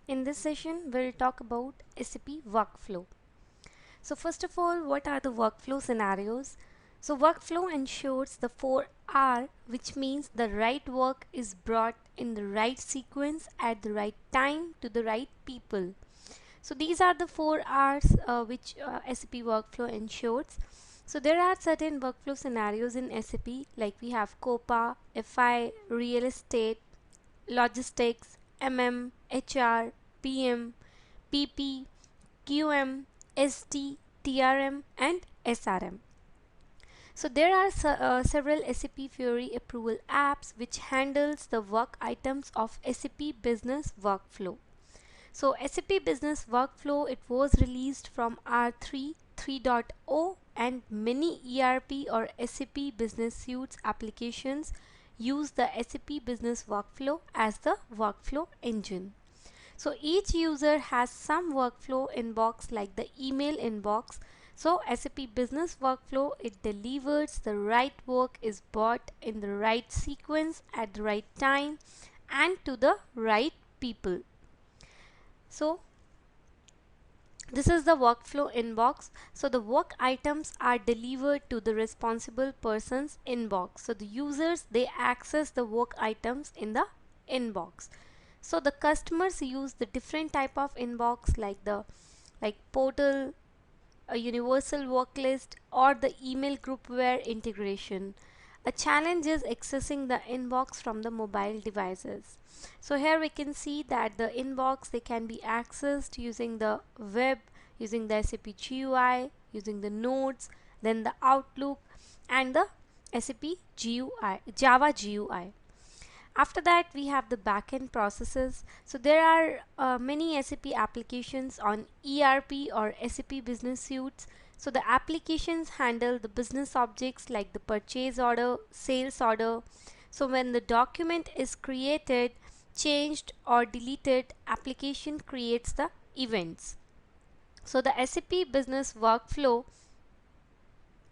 In this session, we'll talk about SAP workflow. So first of all, what are the workflow scenarios? So workflow ensures the 4R, which means the right work is brought in the right sequence at the right time to the right people. So these are the 4Rs which SAP workflow ensures. So there are certain workflow scenarios in SAP, like we have COPA, FI, real estate, logistics, HR, PM, PP, QM, SD, TRM and SRM. So there are several SAP Fiori approval apps which handles the work items of SAP Business Workflow. So SAP Business Workflow, it was released from R3 3.0 and many ERP or SAP Business Suites applications use the SAP Business Workflow as the workflow engine. So each user has some workflow inbox like the email inbox. So SAP Business Workflow, it delivers the right work is bought in the right sequence at the right time and to the right people. So this is the workflow inbox. So the work items are delivered to the responsible person's inbox. So the users, they access the work items in the inbox. So the customers use the different type of inbox like portal, a universal work list or the email groupware integration. A challenge is accessing the inbox from the mobile devices. So here we can see that the inbox, they can be accessed using the web, using the SAP GUI, using the nodes, then the Outlook and the SAP GUI, Java GUI. After that, we have the backend processes. So there are many SAP applications on ERP or SAP Business Suites. So the applications handle the business objects like the purchase order, sales order. So when the document is created, changed or deleted, application creates the events. So the SAP Business Workflow,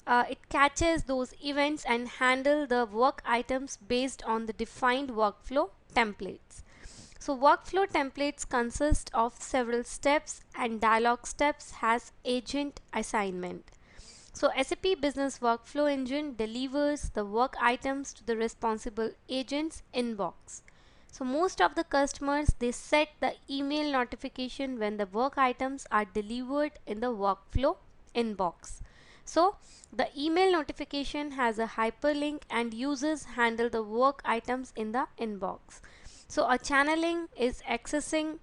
it catches those events and handle the work items based on the defined workflow templates. So workflow templates consist of several steps and dialog steps has agent assignment. So SAP Business Workflow Engine delivers the work items to the responsible agent's inbox. So most of the customers, they set the email notification when the work items are delivered in the workflow inbox. So the email notification has a hyperlink and users handle the work items in the inbox. So a channeling is accessing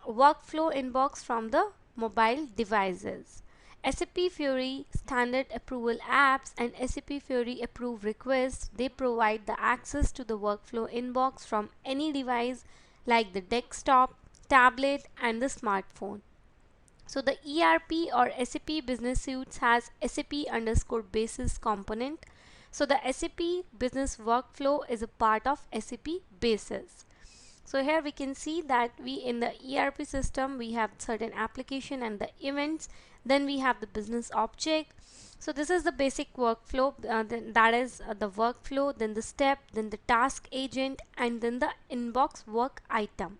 workflow inbox from the mobile devices. SAP Fiori standard approval apps and SAP Fiori approve requests, they provide the access to the workflow inbox from any device like the desktop, tablet and the smartphone. So the ERP or SAP Business Suites has SAP underscore basis component. So the SAP Business Workflow is a part of SAP Basis. So here we can see that we in the ERP system, we have certain application and the events, then we have the business object. So this is the basic workflow, that is the workflow, then the step, then the task agent and then the inbox work item.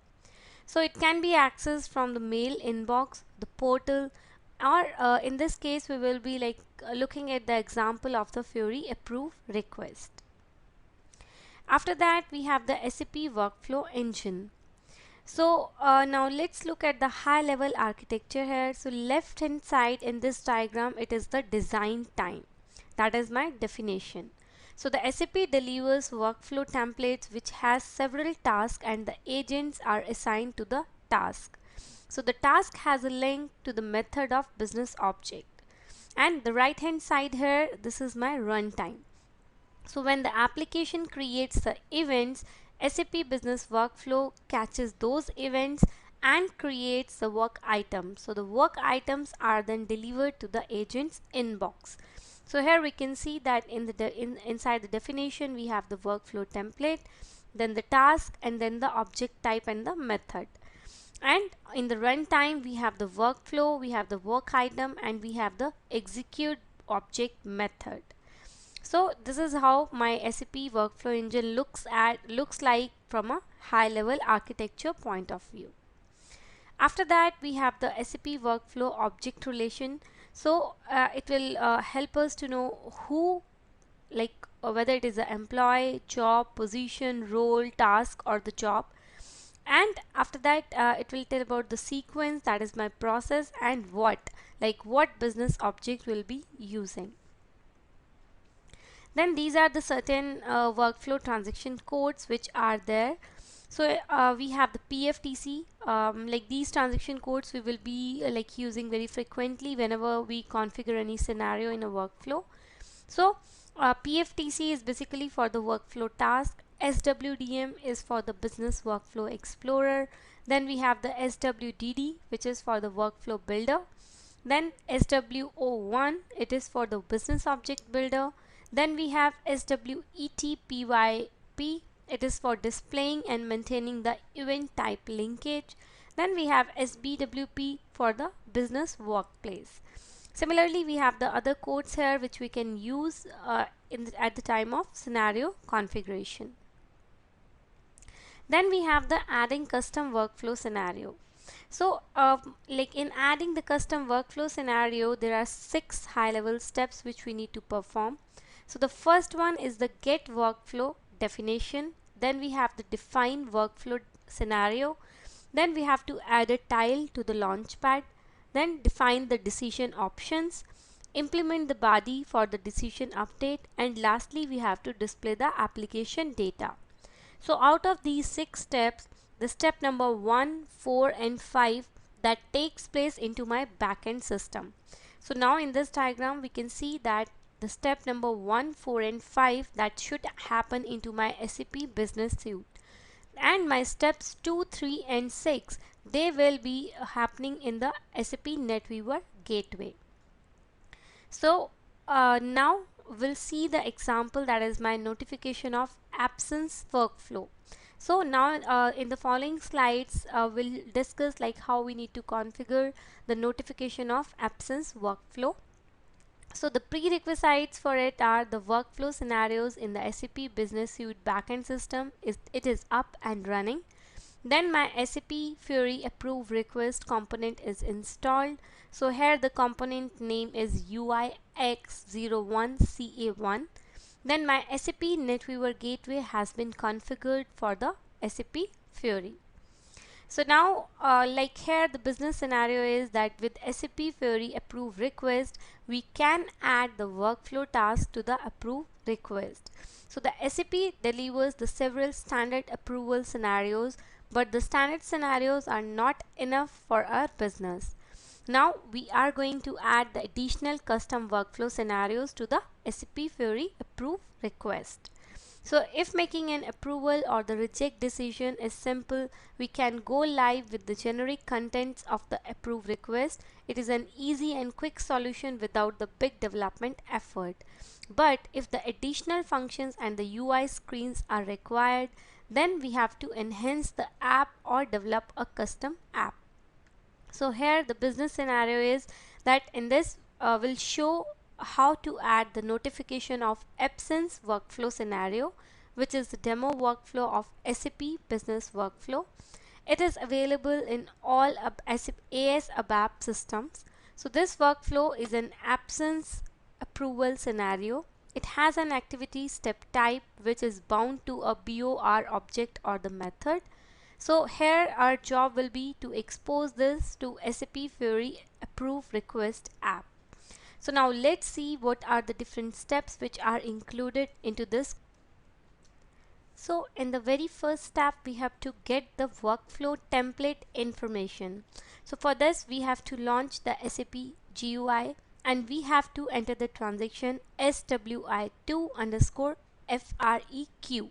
So it can be accessed from the mail inbox, the portal, or in this case we will be looking at the example of the Fiori approve request. After that, we have the SAP workflow engine. So now let's look at the high level architecture here. So left hand side in this diagram, it is the design time. That is my definition. So the SAP delivers workflow templates which has several tasks and the agents are assigned to the task. So the task has a link to the method of business object. And the right hand side here, this is my runtime. So when the application creates the events, SAP Business Workflow catches those events and creates the work items. So the work items are then delivered to the agent's inbox. So here we can see that inside the definition we have the workflow template, then the task and then the object type and the method. And in the runtime we have the workflow, we have the work item and we have the execute object method. So this is how my SAP workflow engine looks like from a high level architecture point of view. After that, we have the SAP workflow object relation. So it will help us to know who, like whether it is an employee, job, position, role, task, or the job. And after that, it will tell about the sequence, that is my process, and what business object will be using. Then these are the certain workflow transaction codes which are there. So we have the PFTC, like these transaction codes we will be like using very frequently whenever we configure any scenario in a workflow. So PFTC is basically for the workflow task. SWDM is for the business workflow explorer. Then we have the SWDD, which is for the workflow builder. Then SWO1, it is for the business object builder. Then we have SWETPYP, it is for displaying and maintaining the event type linkage. Then we have SBWP for the business workplace. Similarly, we have the other codes here which we can use at the time of scenario configuration. Then we have the adding custom workflow scenario. So like in adding the custom workflow scenario, there are 6 high level steps which we need to perform. So the first one is the get workflow definition. Then we have the define workflow scenario. Then we have to add a tile to the launchpad. Then define the decision options, implement the body for the decision update, and lastly we have to display the application data. So out of these 6 steps, the step number 1, 4 and 5 that takes place into my backend system. So now in this diagram we can see that the step number 1, 4 and 5 that should happen into my SAP Business Suite. And my steps 2, 3 and 6, they will be happening in the SAP NetWeaver gateway. So now we'll see the example, that is my notification of absence workflow. So now in the following slides we'll discuss like how we need to configure the notification of absence workflow. So the prerequisites for it are the workflow scenarios in the SAP Business Suite backend system it is up and running. Then my SAP Fiori approve request component is installed. So here the component name is UIX01CA1. Then my SAP NetWeaver gateway has been configured for the SAP Fiori. So now like here the business scenario is that with SAP Fiori approve request, we can add the workflow task to the approve request. So the SAP delivers the several standard approval scenarios, but the standard scenarios are not enough for our business. Now we are going to add the additional custom workflow scenarios to the SAP Fiori approve request. So if making an approval or the reject decision is simple, we can go live with the generic contents of the approve request. It is an easy and quick solution without the big development effort. But if the additional functions and the UI screens are required, then we have to enhance the app or develop a custom app. So here the business scenario is that in this will show how to add the notification of absence workflow scenario, which is the demo workflow of SAP Business Workflow. It is available in all SAP AS ABAP systems. So this workflow is an absence approval scenario. It has an activity step type which is bound to a BOR object or the method. So here our job will be to expose this to SAP Fiori approve request app. So now let's see what are the different steps which are included into this. So in the very first step we have to get the workflow template information. So for this we have to launch the SAP GUI and we have to enter the transaction SWI2_FREQ.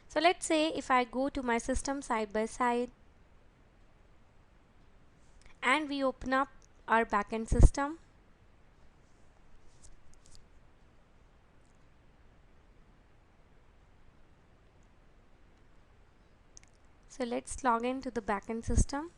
So let's say if I go to my system side by side and we open up our backend system. So let's log into the backend system.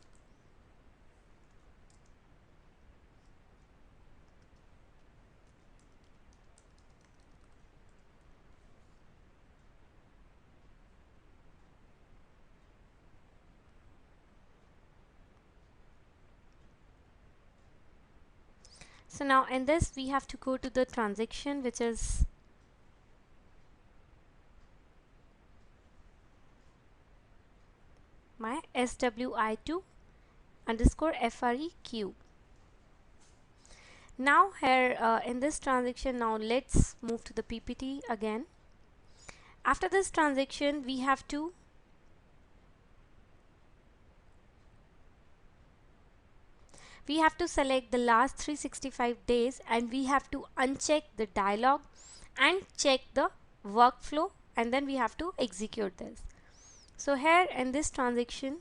So now in this we have to go to the transaction, which is my SWI2 underscore FREQ. Now here in this transaction, now let's move to the PPT again. After this transaction we have to select the last 365 days, and we have to uncheck the dialog and check the workflow, and then we have to execute this. So here in this transaction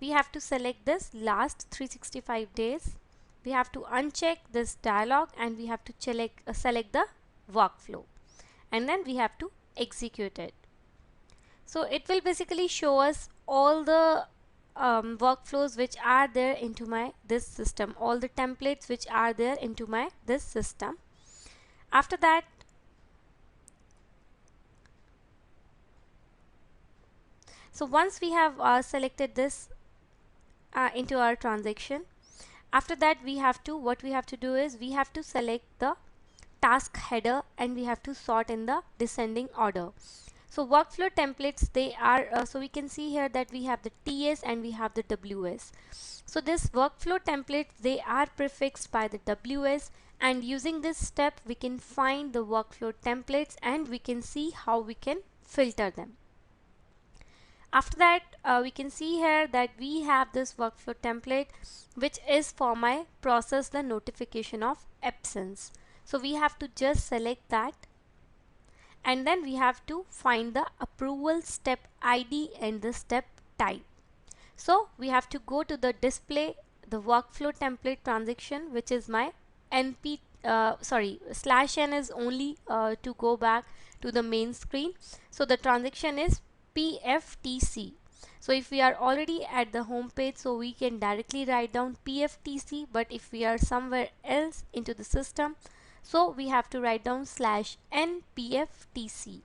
we have to select this last 365 days, we have to uncheck this dialog, and we have to select the workflow, and then we have to execute it. So it will basically show us all the workflows which are there into my this system, all the templates which are there into my this system. After that, so once we have selected this into our transaction, after that we have to, what we have to do is we have to select the task header, and we have to sort in the descending order. So workflow templates, they are so we can see here that we have the TS and we have the WS. So this workflow templates, they are prefixed by the WS, and using this step we can find the workflow templates and we can see how we can filter them. After that we can see here that we have this workflow template which is for my process the notification of absence. So we have to just select that, and then we have to find the approval step ID and the step type. So we have to go to the display the workflow template transaction, which is my NP /n is only to go back to the main screen. So the transaction is PFTC. So if we are already at the home page, so we can directly write down PFTC, but if we are somewhere else into the system, so we have to write down /n PFTC.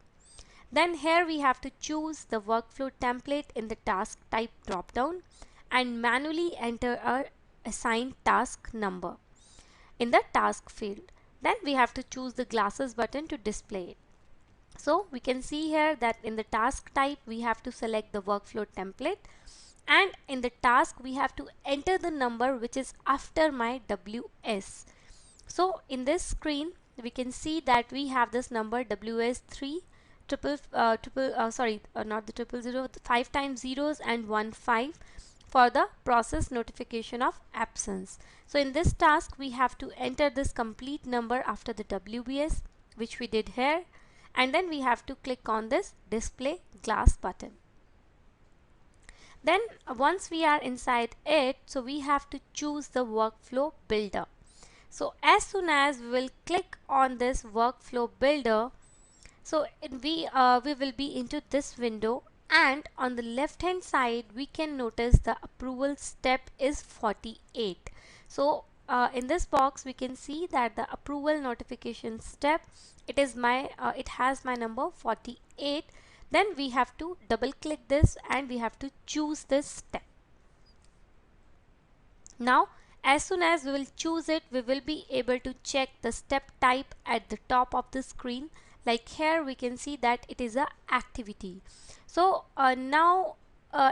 Then here we have to choose the workflow template in the task type drop down and manually enter our assigned task number in the task field. Then we have to choose the glasses button to display it. So we can see here that in the task type we have to select the workflow template, and in the task we have to enter the number which is after my WS. So in this screen we can see that we have this number WS3 not the 000, 5 times zeros and 1 5 for the process notification of absence. So in this task we have to enter this complete number after the WBS, which we did here, and then we have to click on this display glass button. Then once we are inside it, so we have to choose the workflow builder. So as soon as we will click on this workflow builder, so we will be into this window, and on the left hand side we can notice the approval step is 48. So in this box we can see that the approval notification step, it has my number 48. Then we have to double click this and we have to choose this step. Now as soon as we will choose it, we will be able to check the step type at the top of the screen. Like here we can see that it is a activity. So now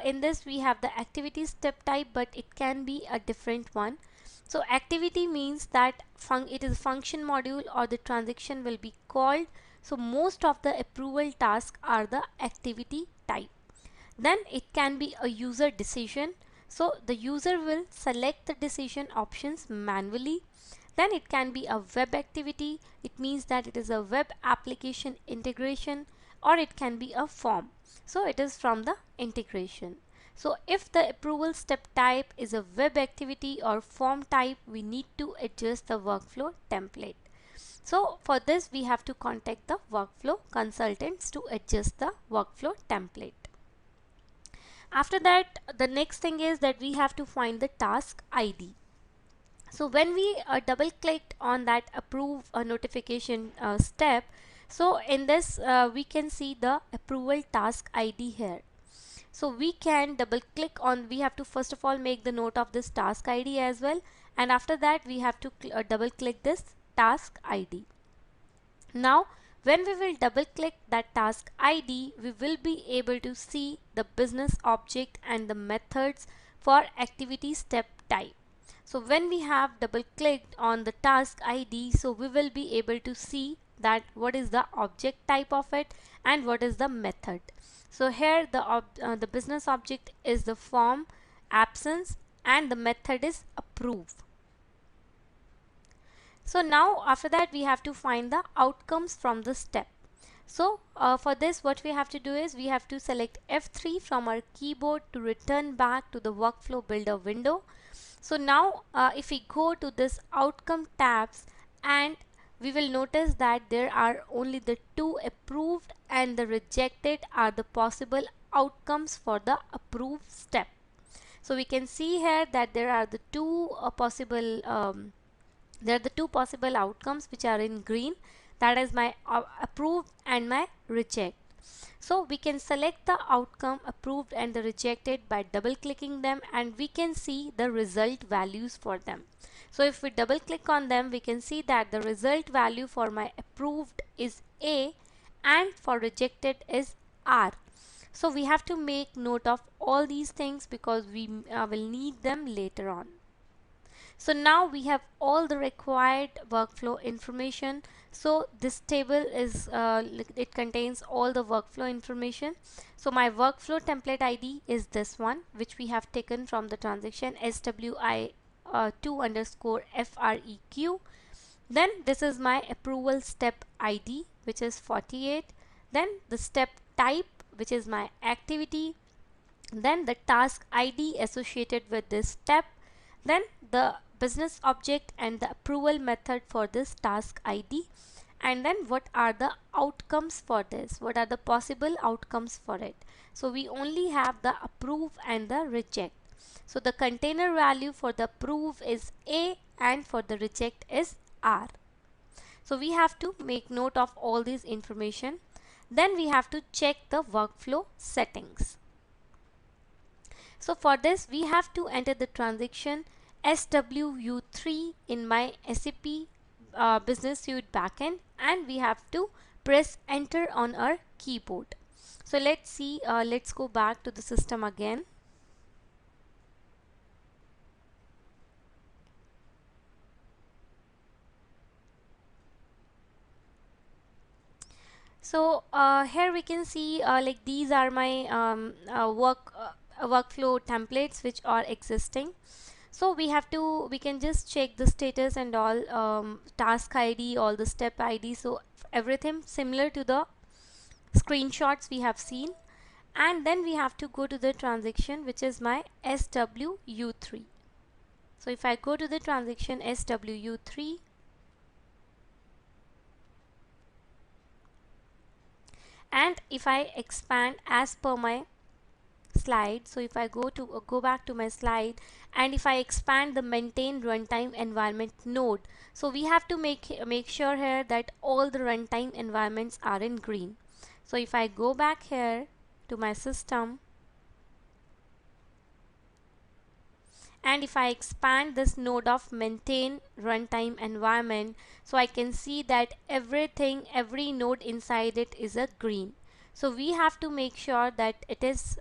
in this we have the activity step type, but it can be a different one. So activity means that it is a function module or the transaction will be called. So most of the approval tasks are the activity type. Then it can be a user decision. So the user will select the decision options manually. Then it can be a web activity. It means that it is a web application integration, or it can be a form. So it is from the integration. So if the approval step type is a web activity or form type, we need to adjust the workflow template. So for this we have to contact the workflow consultants to adjust the workflow template. After that, the next thing is that we have to find the task ID. So when we double clicked on that approve notification step, so in this we can see the approval task ID here. So we can double click on, we have to first of all make the note of this task ID as well, and after that we have to double click this task ID. Now when we will double click that task ID, we will be able to see the business object and the methods for activity step type. So when we have double clicked on the task ID, so we will be able to see that what is the object type of it and what is the method. So here the business object is the form absence and the method is approve. So now after that we have to find the outcomes from the step. So for this what we have to do is we have to select F3 from our keyboard to return back to the workflow builder window. So now if we go to this outcome tabs, and we will notice that there are only the two approved and the rejected are the possible outcomes for the approved step. So we can see here that there are the two possible outcomes which are in green, that is my approved and my reject. So we can select the outcome approved and the rejected by double clicking them, and we can see the result values for them. So if we double click on them, we can see that the result value for my approved is A and for rejected is R. So we have to make note of all these things because we will need them later on. So now we have all the required workflow information. So this table is it contains all the workflow information. So my workflow template ID is this one, which we have taken from the transaction SWI2_FREQ. Then this is my approval step ID, which is 48. Then the step type, which is my activity. Then the task ID associated with this step. Then the business object and the approval method for this task ID, and then what are the outcomes for this, what are the possible outcomes for it. So we only have the approve and the reject. So the container value for the approve is A and for the reject is R. So we have to make note of all this information. Then we have to check the workflow settings. So for this we have to enter the transaction SWU3 in my SAP Business Suite backend, and we have to press enter on our keyboard. So let's see, let's go back to the system again. So here we can see like these are my workflow templates which are existing. So we can just check the status and all, task ID, all the step ID, so everything similar to the screenshots we have seen. And then we have to go to the transaction, which is my SWU3. So if I go to the transaction SWU3, and if I expand as per my slide, so if I go back to my slide, and if I expand the maintain runtime environment node, so we have to make sure here that all the runtime environments are in green. So if I go back here to my system, and if I expand this node of maintain runtime environment, so I can see that every node inside it is a green. So we have to make sure that it is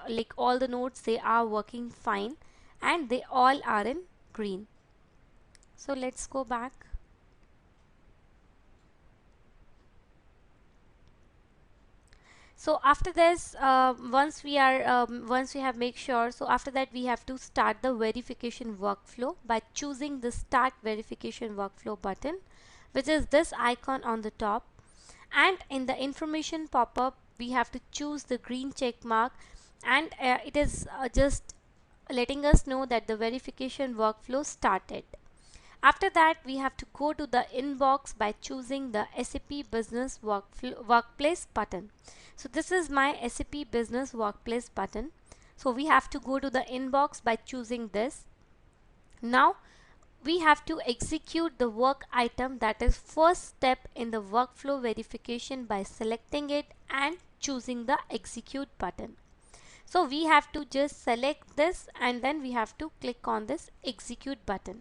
like all the nodes, they are working fine and they all are in green. So let's go back. So after this, once we have make sure, so after that we have to start the verification workflow by choosing the start verification workflow button, which is this icon on the top. And in the information pop-up, we have to choose the green check mark, and it is just letting us know that the verification workflow started. After that, we have to go to the inbox by choosing the SAP Business Workplace button. So this is my SAP Business Workplace button. So we have to go to the inbox by choosing this. Now we have to execute the work item, that is first step in the workflow verification, by selecting it and choosing the execute button. So we have to just select this and then we have to click on this execute button.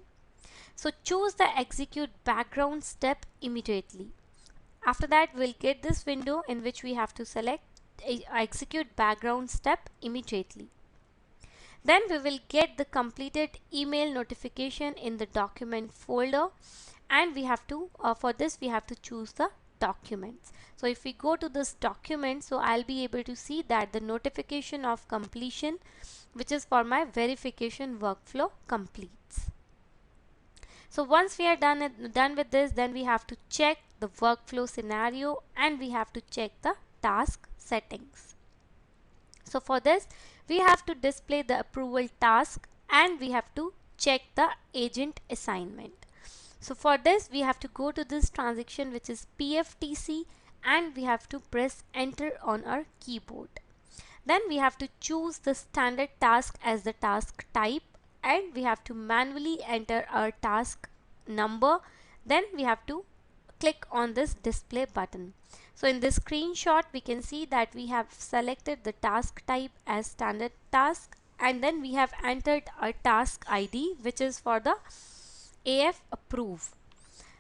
So choose the execute background step immediately. After that, we'll get this window in which we have to select execute background step immediately. Then we will get the completed email notification in the document folder, and we have to for this we have to choose the documents. So if we go to this document, so I'll be able to see that the notification of completion, which is for my verification workflow, completes. So once we are done with this, then we have to check the workflow scenario and we have to check the task settings. So for this, we have to display the approval task and we have to check the agent assignment. So for this, we have to go to this transaction, which is PFTC, and we have to press enter on our keyboard. Then we have to choose the standard task as the task type, and we have to manually enter our task number. Then we have to click on this display button. So in this screenshot, we can see that we have selected the task type as standard task, and then we have entered our task ID, which is for the AF approve.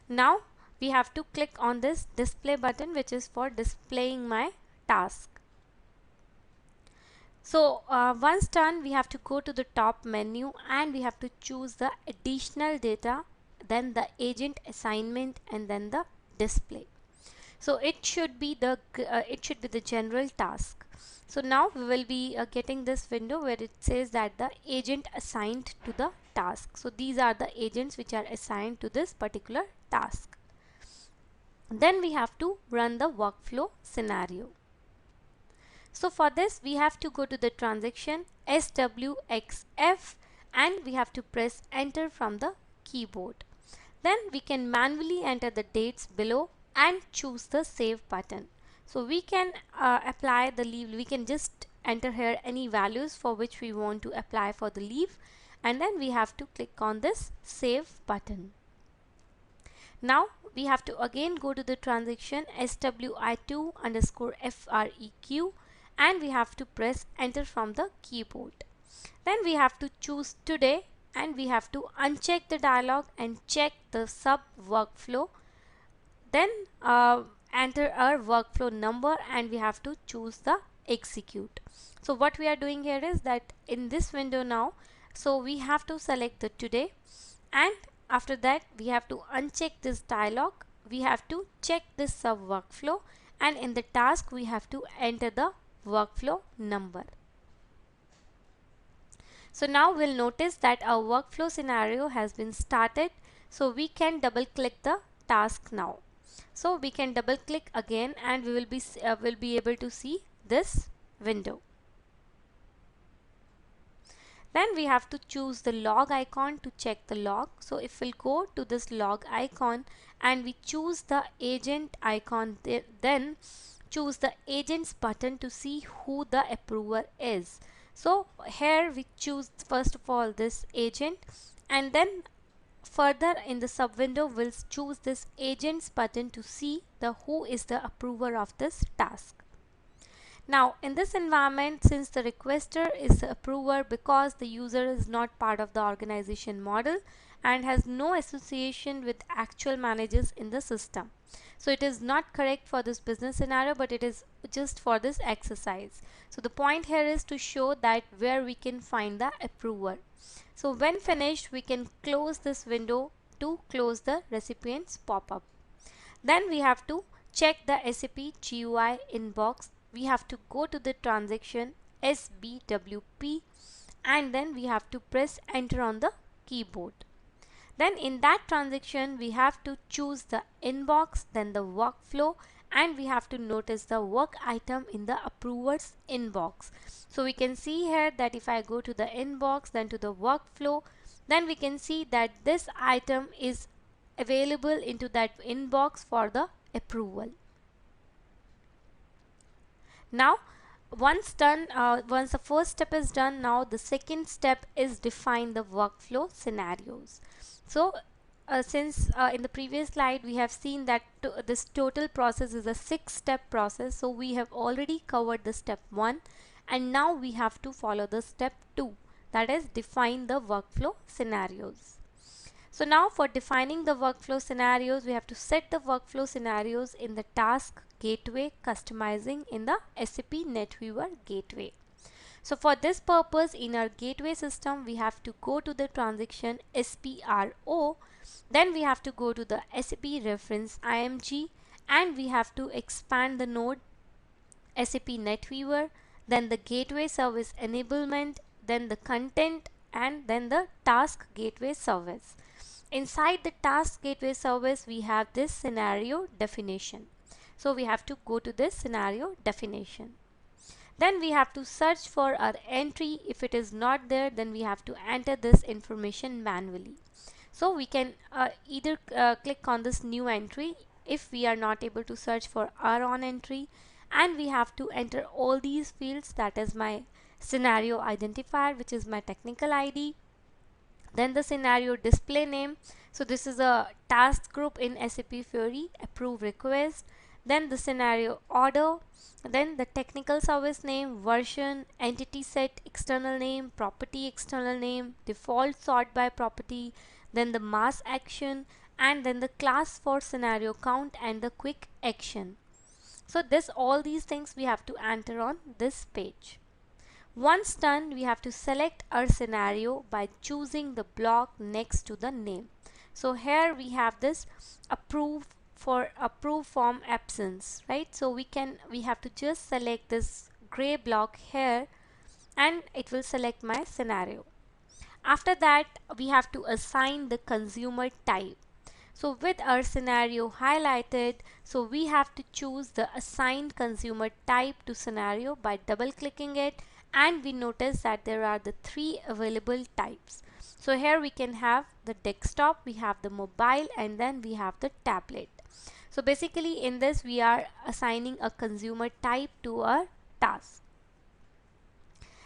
Now we have to click on this display button, which is for displaying my task. So once done, we have to go to the top menu and we have to choose the additional data, then the agent assignment, and then the display. So it should be the general task. So now we will be getting this window where it says that the agent assigned to the task. So these are the agents which are assigned to this particular task. Then we have to run the workflow scenario. So for this, we have to go to the transaction SWXF and we have to press enter from the keyboard. Then we can manually enter the dates below and choose the save button. So we can apply the leave. We can just enter here any values for which we want to apply for the leave, and then we have to click on this save button. Now we have to again go to the transaction SWI2 underscore FREQ and we have to press enter from the keyboard. Then we have to choose today and we have to uncheck the dialog and check the sub workflow. Then enter our workflow number and we have to choose the execute. So what we are doing here is that in this window now, so we have to select the today, and after that we have to uncheck this dialog. We have to check this sub workflow, and in the task we have to enter the workflow number. So now we'll notice that our workflow scenario has been started. So we can double click the task now. So we can double click again and we will be able to see this window. Then we have to choose the log icon to check the log. So if we'll go to this log icon and we choose the agent icon, then choose the agents button to see who the approver is. So here we choose first of all this agent, and then further in the sub window we'll choose this agents button to see the who is the approver of this task. Now in this environment, since the requester is the approver, because the user is not part of the organization model and has no association with actual managers in the system, so it is not correct for this business scenario, but it is just for this exercise. So the point here is to show that where we can find the approver. So when finished, we can close this window to close the recipients pop-up. Then we have to check the SAP GUI inbox. We have to go to the transaction SBWP and then we have to press enter on the keyboard. Then in that transaction we have to choose the inbox, then the workflow, and we have to notice the work item in the approver's inbox. So we can see here that if I go to the inbox, then to the workflow, then we can see that this item is available into that inbox for the approval. Now once done, once the first step is done, now the second step is define the workflow scenarios. So since in the previous slide we have seen that this total process is a 6-step process, so we have already covered the step 1, and now we have to follow the step 2, that is define the workflow scenarios. So now for defining the workflow scenarios, we have to set the workflow scenarios in the task gateway customizing in the SAP NetWeaver gateway. So for this purpose, in our gateway system, we have to go to the transaction SPRO, then we have to go to the SAP reference IMG, and we have to expand the node SAP NetWeaver, then the gateway service enablement, then the content, and then the task gateway service. Inside the task gateway service, we have this scenario definition. So we have to go to this scenario definition. Then we have to search for our entry. If it is not there, then we have to enter this information manually. So we can either click on this new entry if we are not able to search for our own entry, and we have to enter all these fields, that is my scenario identifier, which is my technical ID, then the scenario display name. So this is a task group in SAP Fiori, approve request, then the scenario order, then the technical service name, version, entity set, external name, property external name, default sort by property, then the mass action, and then the class for scenario count and the quick action. So all these things we have to enter on this page. Once done, we have to select our scenario by choosing the block next to the name. So here we have this approve form absence, right? So we have to just select this gray block here, and it will select my scenario. After that, we have to assign the consumer type. So with our scenario highlighted, so we have to choose the assigned consumer type to scenario by double clicking it, and we notice that there are the 3 available types. So here we can have the desktop, we have the mobile, and then we have the tablet. So basically in this we are assigning a consumer type to our task.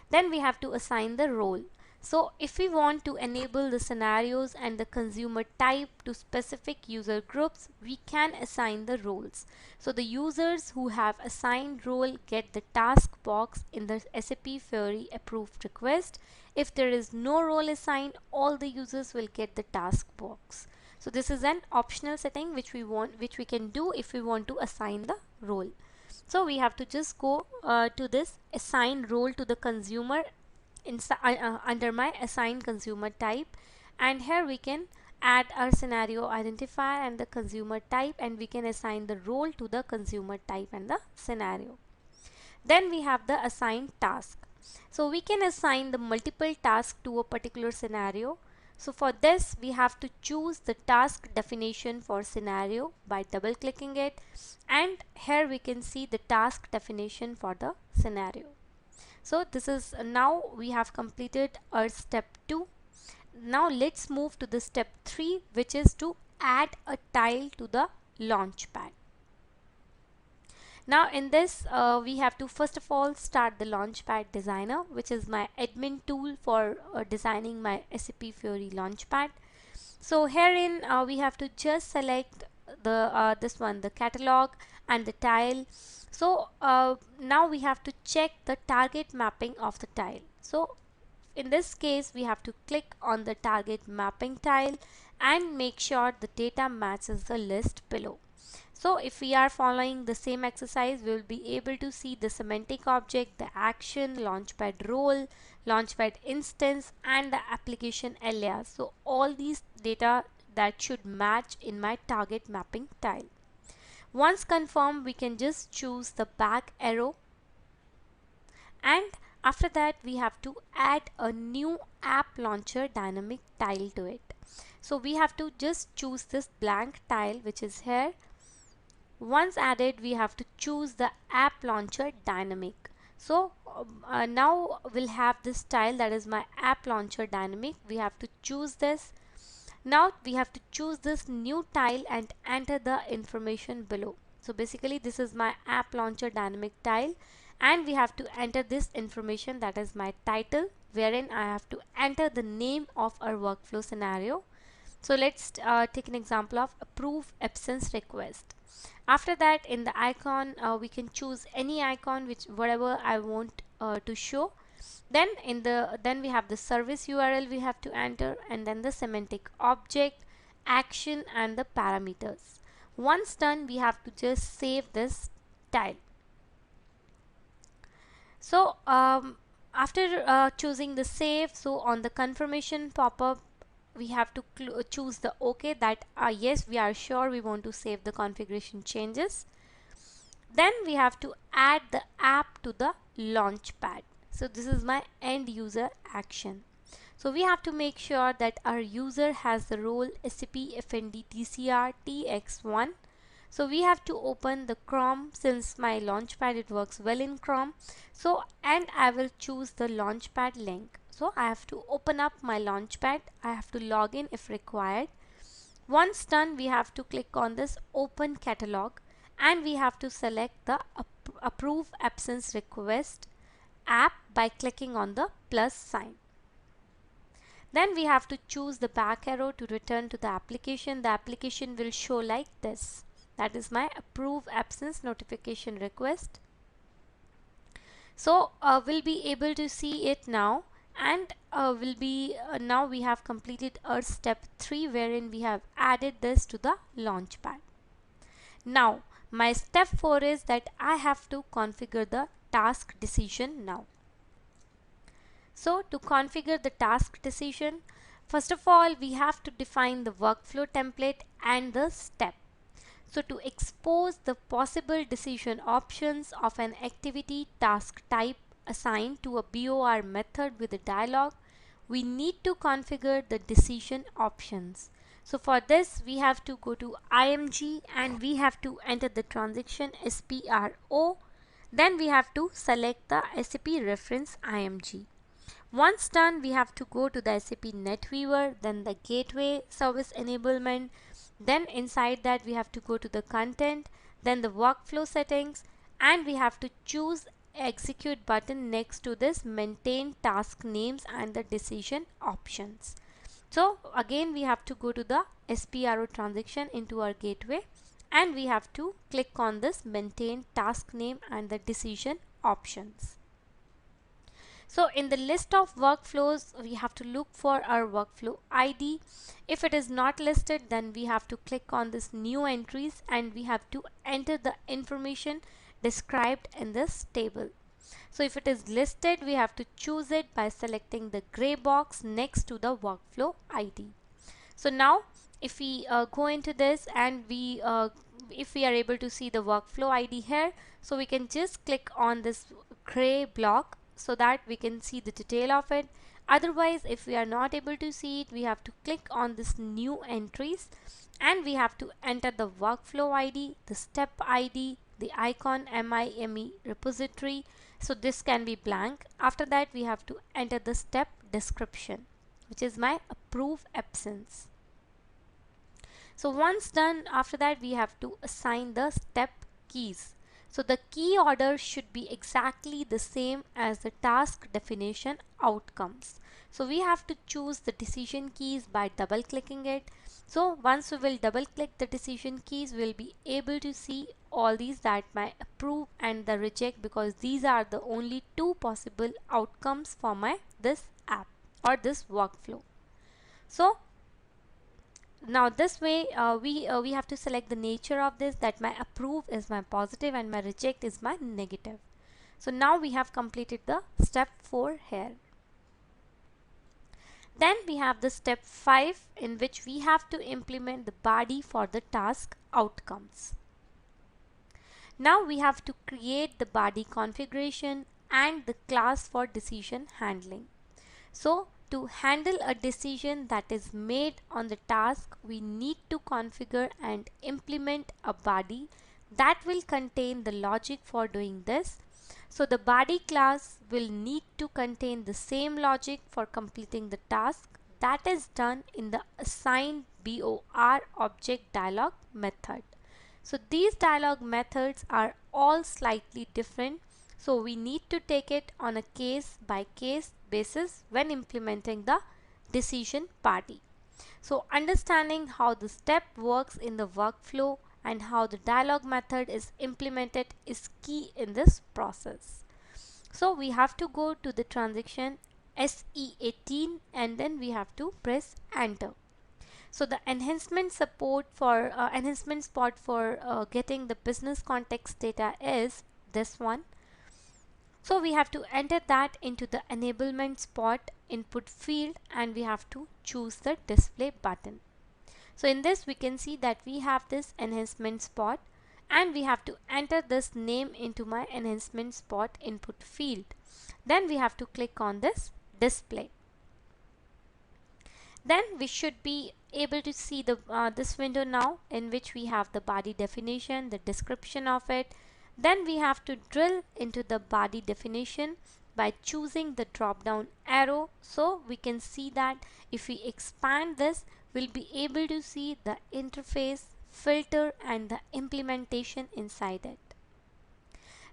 Then we have to assign the role. So if we want to enable the scenarios and the consumer type to specific user groups, we can assign the roles. So the users who have assigned role get the task box in the SAP Fiori approved request. If there is no role assigned, all the users will get the task box. So this is an optional setting which we can do if we want to assign the role. So we have to just go to this assign role to the consumer under my assigned consumer type, and here we can add our scenario identifier and the consumer type, and we can assign the role to the consumer type and the scenario. Then we have the assigned task. So we can assign the multiple tasks to a particular scenario. So for this we have to choose the task definition for scenario by double clicking it, and here we can see the task definition for the scenario. So this is now we have completed our step 2. Now let's move to the step 3, which is to add a tile to the launchpad. Now in this we have to first of all start the Launchpad Designer, which is my admin tool for designing my SAP Fiori Launchpad. So herein we have to just select the the catalog and the tile. So now we have to check the target mapping of the tile. So in this case we have to click on the target mapping tile and make sure the data matches the list below. So if we are following the same exercise, we will be able to see the semantic object, the action, launchpad role, launchpad instance, and the application alias. So all these data that should match in my target mapping tile. Once confirmed, we can just choose the back arrow, and after that we have to add a new app launcher dynamic tile to it. So we have to just choose this blank tile which is here. Once added, we have to choose the app launcher dynamic. So now we'll have this tile, that is my app launcher dynamic. We have to choose this. Now we have to choose this new tile and enter the information below. So basically this is my app launcher dynamic tile, and we have to enter this information, that is my title, wherein I have to enter the name of our workflow scenario. So let's take an example of approve absence request. After that, in the icon we can choose any icon, whatever I want to show. Then we have the service URL we have to enter, and then the semantic object, action, and the parameters. Once done, we have to just save this tile. So after choosing the save, so on the confirmation pop-up, we have to choose the OK, that yes, we are sure we want to save the configuration changes. Then we have to add the app to the launchpad. So this is my end user action. So we have to make sure that our user has the role SAP FND TCR TX1. So we have to open the Chrome, since my launchpad it works well in Chrome. So and I will choose the launchpad link. So I have to open up my launchpad. I have to log in if required. Once done, we have to click on this open catalog, and we have to select the approve absence request app by clicking on the plus sign. Then we have to choose the back arrow to return to the application. The application will show like this. That is my approve absence notification request. So we'll be able to see it now, and now we have completed our step 3, wherein we have added this to the launchpad. Now my step 4 is that I have to configure the task decision now. So to configure the task decision, first of all, we have to define the workflow template and the step. So to expose the possible decision options of an activity task type assigned to a BOR method with a dialog, we need to configure the decision options. So for this, we have to go to IMG and we have to enter the transaction SPRO. Then we have to select the SAP reference IMG. Once done, we have to go to the SAP NetWeaver, then the gateway service enablement. Then inside that, we have to go to the content, then the workflow settings, and we have to choose execute button next to this maintain task names and the decision options. So again, we have to go to the SPRO transaction into our gateway, and we have to click on this maintain task name and the decision options. So in the list of workflows, we have to look for our workflow ID. If it is not listed, then we have to click on this new entries and we have to enter the information described in this table. So if it is listed, we have to choose it by selecting the gray box next to the workflow ID. So now if we go into this and if we are able to see the workflow ID here, so we can just click on this gray block so that we can see the detail of it. Otherwise, if we are not able to see it, we have to click on this new entries and we have to enter the workflow ID, the step ID, the icon MIME repository. So this can be blank. After that, we have to enter the step description, which is my approve absence. So once done, after that, we have to assign the step keys. So the key order should be exactly the same as the task definition outcomes. So we have to choose the decision keys by double clicking it. So once we will double click the decision keys, we'll be able to see all these, that my approve and the reject, because these are the only two possible outcomes for my this app or this workflow. So now this way we have to select the nature of this, that my approve is my positive and my reject is my negative. So now we have completed the step 4 here. Then we have the step 5, in which we have to implement the body for the task outcomes. Now we have to create the body configuration and the class for decision handling. So to handle a decision that is made on the task, we need to configure and implement a body that will contain the logic for doing this. So the body class will need to contain the same logic for completing the task that is done in the assigned BOR object dialog method. So these dialog methods are all slightly different. So we need to take it on a case by case basis when implementing the decision party. So understanding how the step works in the workflow and how the dialog method is implemented is key in this process. So we have to go to the transaction SE18 and then we have to press enter. So the enhancement spot for getting the business context data is this one. So we have to enter that into the enablement spot input field and we have to choose the display button. So in this we can see that we have this enhancement spot and we have to enter this name into my enhancement spot input field. Then we have to click on this display. Then we should be able to see the this window now, in which we have the body definition, the description of it. Then we have to drill into the body definition by choosing the drop down arrow. So we can see that if we expand this, we'll be able to see the interface, filter and the implementation inside it.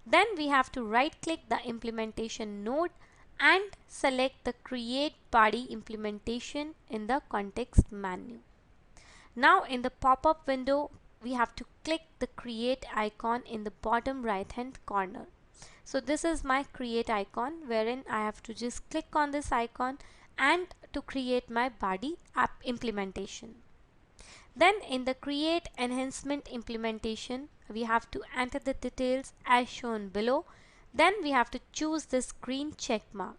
Then we have to right click the implementation node and select the create body implementation in the context menu. Now in the pop-up window we have to click the create icon in the bottom right hand corner. So this is my create icon, wherein I have to just click on this icon and to create my body app implementation. Then in the create enhancement implementation we have to enter the details as shown below. Then we have to choose this green check mark.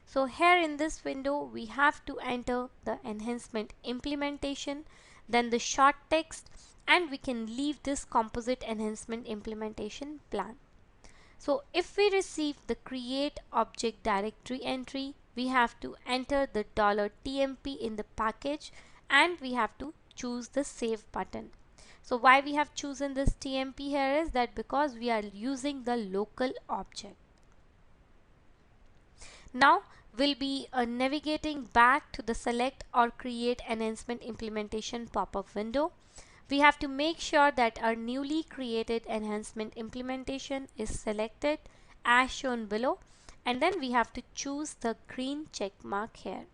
So here in this window we have to enter the enhancement implementation, then the short text, and we can leave this composite enhancement implementation blank. So if we receive the create object directory entry, we have to enter the $TMP in the package and we have to choose the save button. So why we have chosen this TMP here is that because we are using the local object. Now we'll be navigating back to the select or create enhancement implementation pop-up window. We have to make sure that our newly created enhancement implementation is selected as shown below, and then we have to choose the green check mark here.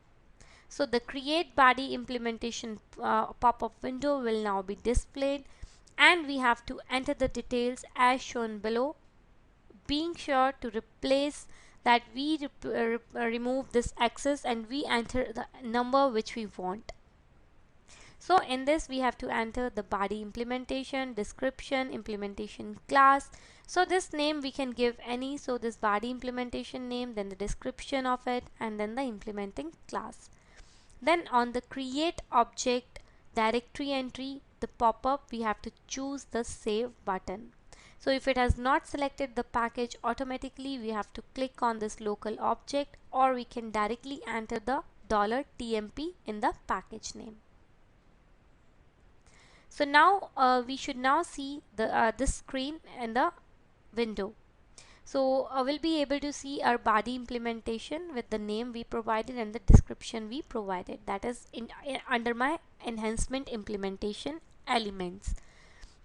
So the create body implementation pop-up window will now be displayed and we have to enter the details as shown below, being sure to replace that we remove this access and we enter the number which we want. So in this we have to enter the body implementation, description, implementation class. So this name we can give any, so this body implementation name, then the description of it, and then the implementing class. Then on the create object directory entry, the pop-up, we have to choose the save button. So if it has not selected the package automatically, we have to click on this local object, or we can directly enter the $TMP in the package name. So now we should now see the this screen in the window. So we'll be able to see our body implementation with the name we provided and the description we provided, that is under my enhancement implementation elements.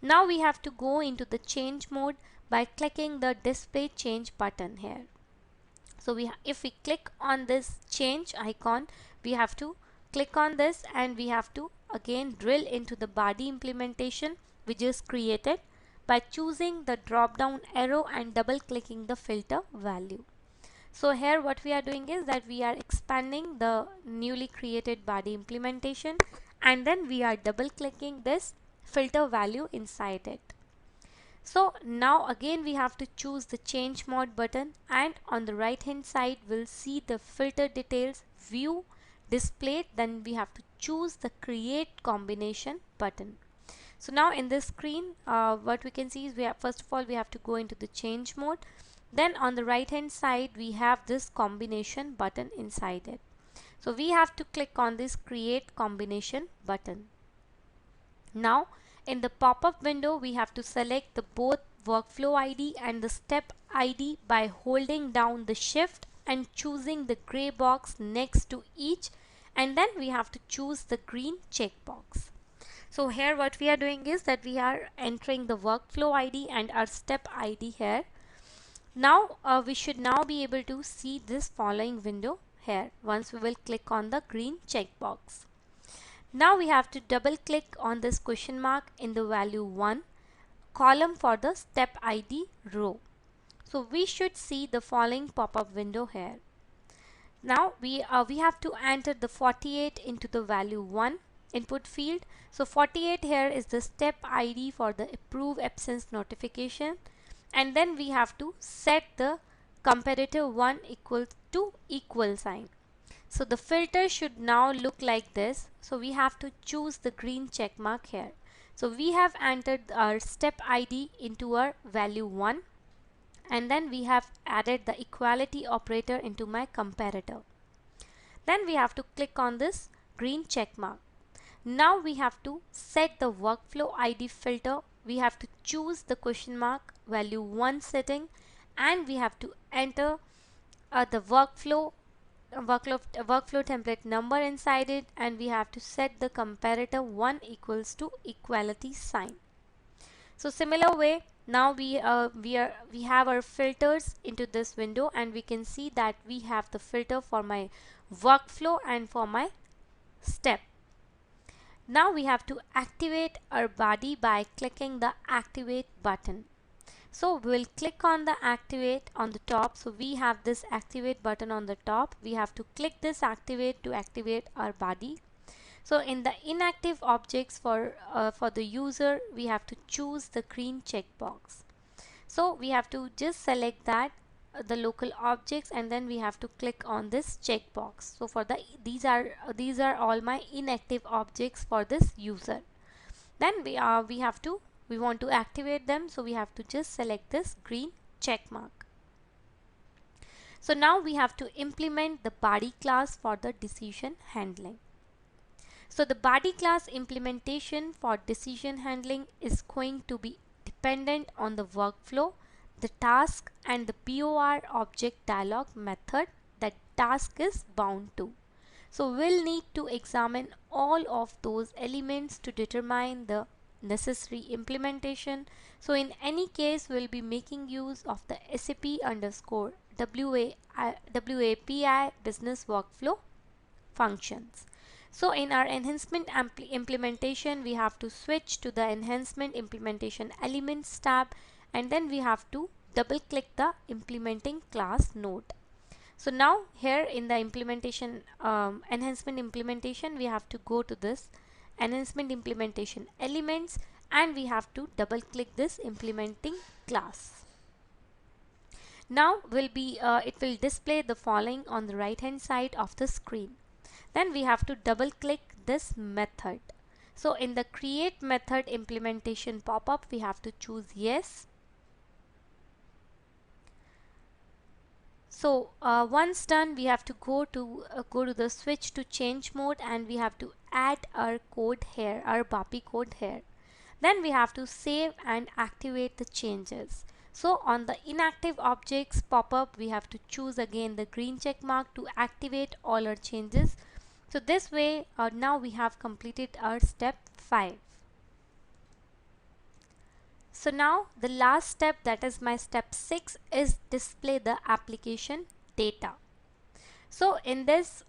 Now we have to go into the change mode by clicking the display change button here. So if we click on this change icon, we have to click on this and we have to again drill into the body implementation we just created by choosing the drop down arrow and double clicking the filter value. So here what we are doing is that we are expanding the newly created body implementation and then we are double clicking this filter value inside it. So now again we have to choose the change mode button, and on the right hand side we'll see the filter details view displayed. Then we have to choose the create combination button. So now in this screen what we can see is first of all we have to go into the change mode. Then on the right hand side we have this combination button inside it. So we have to click on this create combination button. Now in the pop-up window we have to select the both workflow ID and the step ID by holding down the shift and choosing the gray box next to each, and then we have to choose the green checkbox. So here what we are doing is that we are entering the workflow ID and our step ID here. Now we should now be able to see this following window here once we will click on the green checkbox. Now we have to double click on this question mark in the value 1 column for the step ID row. So we should see the following pop-up window here. Now we have to enter the 48 into the value 1 input field. So 48 here is the step ID for the approve absence notification, and then we have to set the comparator 1 equal to equal sign. So the filter should now look like this. So we have to choose the green check mark here. So we have entered our step ID into our value 1, and then we have added the equality operator into my comparator. Then we have to click on this green check mark. Now we have to set the workflow ID filter. We have to choose the question mark value 1 setting, and we have to enter the workflow template number inside it, and we have to set the comparator 1 equals to equality sign. So similar way, now we have our filters into this window, and we can see that we have the filter for my workflow and for my step. Now we have to activate our body by clicking the activate button. So we'll click on the activate on the top. So we have this activate button on the top. We have to click this activate to activate our body. So in the inactive objects for the user, we have to choose the green checkbox. So we have to just select that the local objects, and then we have to click on this checkbox. So for the these are all my inactive objects for this user. Then we want to activate them, so we have to just select this green check mark. So now we have to implement the body class for the decision handling. So the body class implementation for decision handling is going to be dependent on the workflow, the task, and the BOR object dialog method that task is bound to. So we'll need to examine all of those elements to determine the necessary implementation. So in any case, we'll be making use of the SAP_WAPI business workflow functions. So in our enhancement implementation, we have to switch to the enhancement implementation elements tab, and then we have to double click the implementing class node. So now here in the implementation enhancement implementation, we have to go to this enhancement implementation elements, and we have to double click this implementing class. Now it will display the following on the right hand side of the screen. Then we have to double click this method. So in the create method implementation pop-up, we have to choose yes. So once done, we have to go to the switch to change mode, and we have to add our code here, our BAPI code here. Then we have to save and activate the changes. So on the inactive objects pop-up, we have to choose again the green check mark to activate all our changes. So this way now we have completed our step 5. So now the last step, that is my step 6, is display the application data. So in this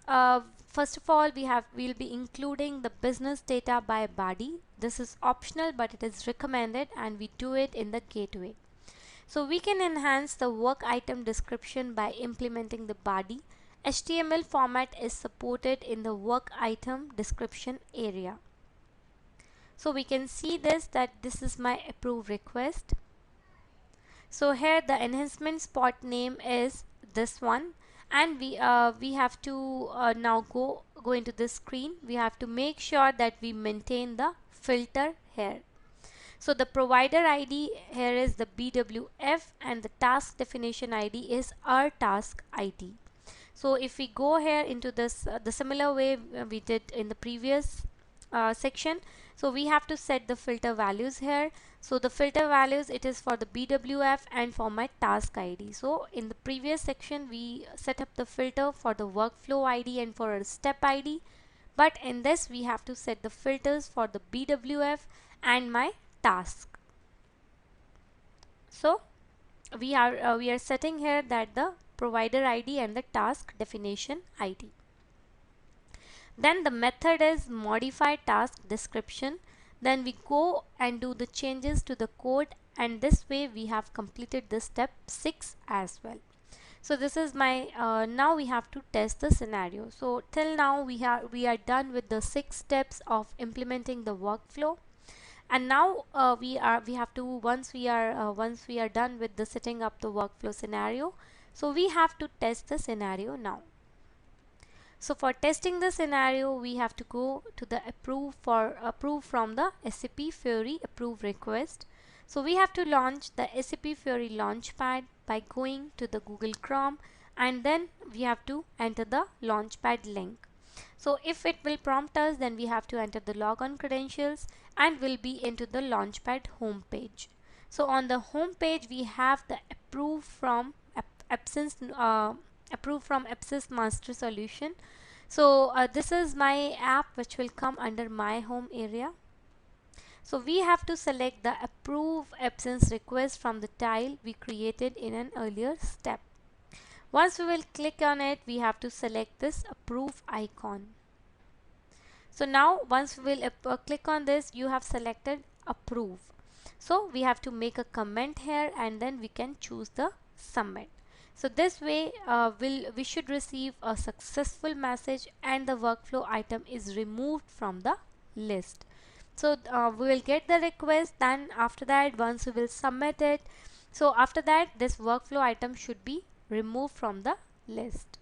first of all, we'll be including the business data by body. This is optional, but it is recommended, and we do it in the gateway. So we can enhance the work item description by implementing the body. HTML format is supported in the work item description area. So we can see that this is my approve request. So here the enhancement spot name is this one, and we have to now go into this screen. We have to make sure that we maintain the filter here. So the provider ID here is the BWF, and the task definition ID is our task ID. So if we go here into this the similar way we did in the previous section, so we have to set the filter values here. So the filter values, it is for the BWF and for my task ID. So in the previous section we set up the filter for the workflow ID and for a step ID, but in this we have to set the filters for the BWF and my task. So we are setting here that the provider ID and the task definition ID. Then the method is modify task description. Then we go and do the changes to the code and this way we have completed this step 6 as well. So this is my now we have to test the scenario. So till now we are done with the 6 steps of implementing the workflow, and now we have to once we are done with the setting up the workflow scenario, so we have to test the scenario now. So for testing the scenario, we have to go to the approve from the SAP Fiori approve request. So we have to launch the SAP Fiori Launchpad by going to the Google Chrome, and then we have to enter the Launchpad link. So if it will prompt us, then we have to enter the logon credentials and will be into the Launchpad home page. So on the home page, we have the approve from Epsys Master Solution. So this is my app which will come under my home area. So we have to select the approve Epsys request from the tile we created in an earlier step. Once we will click on it, we have to select this approve icon. So now once we will click on this, you have selected approve. So we have to make a comment here, and then we can choose the submit. So this way we should receive a successful message and the workflow item is removed from the list. So we will get the request, then after that once we will submit it, so after that this workflow item should be removed from the list.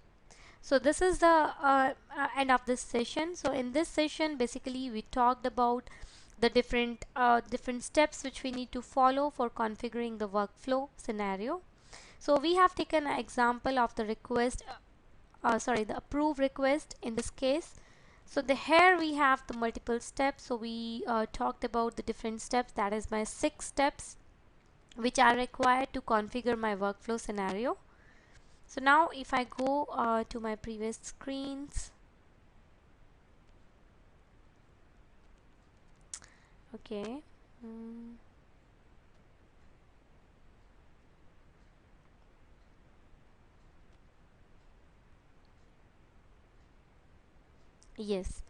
So this is the end of this session. So in this session basically we talked about the different steps which we need to follow for configuring the workflow scenario. So we have taken an example of the request, the approve request in this case. So here we have the multiple steps. So we talked about the different steps, that is my 6 steps which are required to configure my workflow scenario. So now if I go to my previous screens, okay. Yes.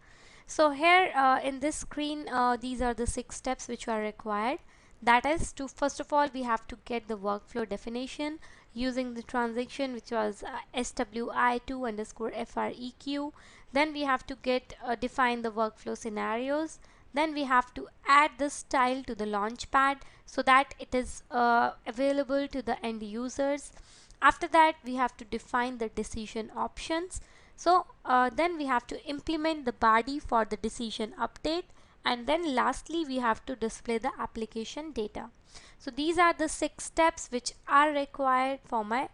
So here in this screen, these are the 6 steps which are required. That is, to first of all we have to get the workflow definition using the transaction which was SWI2 underscore FREQ. Then we have to get define the workflow scenarios. Then we have to add the style to the launchpad so that it is available to the end users. After that we have to define the decision options. So then we have to implement the body for the decision update, and then lastly we have to display the application data. So these are the 6 steps which are required for my